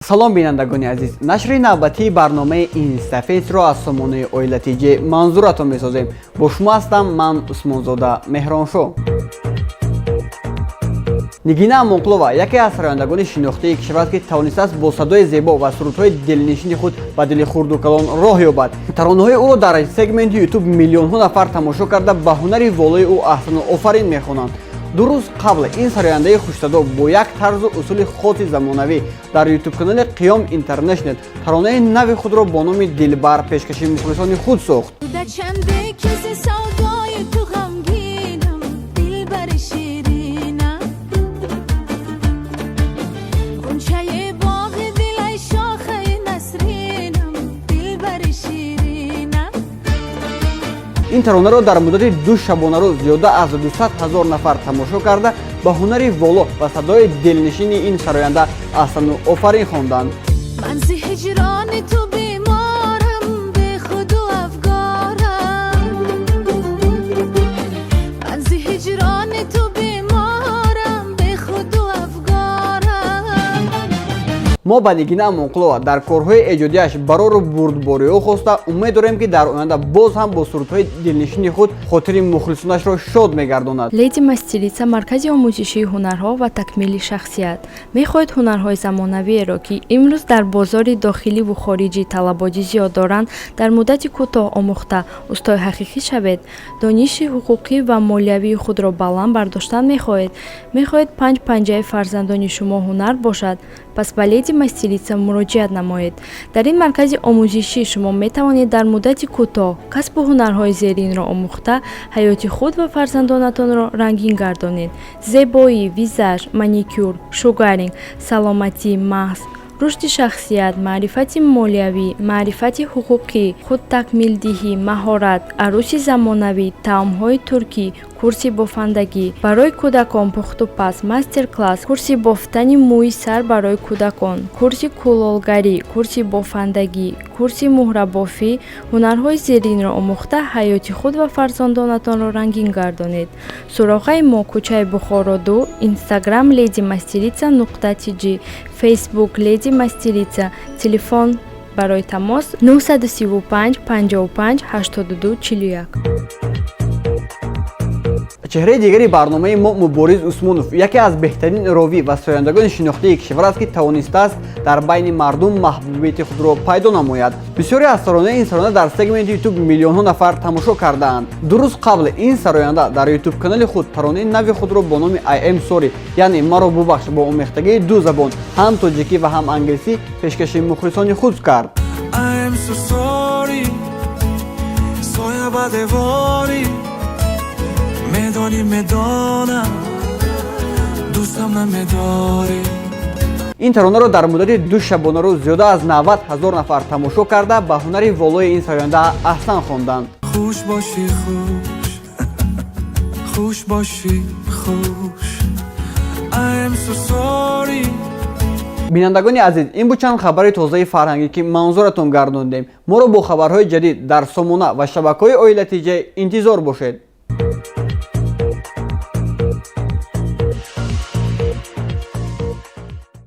салом бинандагони азиз, нашри навбатии барномаи Instaface-ро аз сомонаи оилатиҷӣ манзуратон месозем. Бо шумо ҳастам ман Усмонзода Меҳроншо. Нигина Амонқулова яке аз раёндагони шинохтаи кишвар аст, ки тавонистааст бо садои зебо ва сурудҳои дилнишини худ ба дили хурдукалон роҳ ёбад. Таронаҳои ӯро дар сегменти YouTube миллионҳо нафар тамошо карда ба ҳунари волои ӯ аҳсану офарин мехонанд. 2 рӯз қабл ин сарояндаи хушсадо бо як тарзу усули хоси замонавӣ дар YouTube канали Қиём Интернешнет таронаи нави худро бо номи Дилбар пешкаши мухлисони худ сохт. ин таронаро дар муддати 2 шабонарӯз зиёда аз 200 000 нафар тамошо карда ба ҳунари воло ва садои дилнишини ин сароянда аҳсану офарин хонданд. мо ба Нигина Амонқулова дар корҳои эҷодиаш барору бурдбориҳо хоста умед дорем, ки дар оянда боз ҳам бо сурудҳои дилнишини худ хотири мухлисонашро шод мегардонад. Леди Мастерица маркази омӯзишии ҳунарҳо ва такмили шахсият. Мехоҳед ҳунарҳои замонавиеро, ки имрӯз дар бозори дохиливу хориҷӣ талаботи зиёд доранд, дар муддати кӯтоҳ омӯхта устои ҳақиқӣ шавед. Дониши ҳуқуқӣ ва молиявии худро баланд бардоштан мехоҳед. Мехоҳед 5/5 фарзандони шумо ҳунар бошад. Пас ба Леди Мастерица муроҷиат намоед. Дар ин маркази омӯзишӣ шумо метавонед дар муддати кӯтоҳ касбу ҳунарҳои зеринро омӯхта, ҳаёти худ ва фарзандонатонро рангин гардонед. Зебоӣ, визаж, маникюр, шугаринг, саломатӣ маҳз, рушди шахсият, маърифати молиявӣ, маърифати ҳуқуқӣ, худтакмилдиҳӣ, маҳорат, арӯси замонавӣ, таомҳои туркӣ, курси бофандагӣ барои кӯдакон пухтупаз, мастер-класс, курси бофтани мӯи сар барои кӯдакон, курси кулолгарӣ, курси бофандагӣ, курси муҳрабофӣ, ҳунарҳои зеринро омӯхта, ҳаёти худ ва фарзандонатонро рангин гардонед. Суроғаи мо кӯчаи Бухоро 2, Instagram Lady Masterica .tg, Facebook Lady Masterica, телефон барои тамос 935 55 82 41. чеҳраи дигари барномаи мо Мубориз Усмонов яке аз беҳтарин ровӣ ва сояндагони шинохтаи кишвар аст, ки тавонистааст дар байни мардум маҳбубияти худро пайдо намояд. Бисёре аз таронаи ин сароянда дар сегменти YouTube миллионҳо нафар тамошо кардаанд. 2 рӯз қабл ин сароянда дар YouTube канали худ таронаи нави худро бо номи I am sorry, яъне маро бубахш, бо омехтагии 2 забон, ҳам тоҷикӣ ва ҳам англисӣ пешкаши мухлисони худ кард. I am so sorry, soya ba devori медонам дӯстам намедорӣ. ин таронаро дар муддати 2 шабонарӯз зиёда аз 90 000 нафар тамошо карда ба ҳунари волои ин сароянда аҳсан хонданд. Хуш бошӣ хуш, хуш бошӣ хуш. I am so sorry. бинандагони азиз, ин буд чанд хабари тозаи фарҳангӣ, ки манзуратон гардондем. моро бо хабарҳои ҷадид дар сомона ва шабакаҳои оилатиҷа интизор бошед.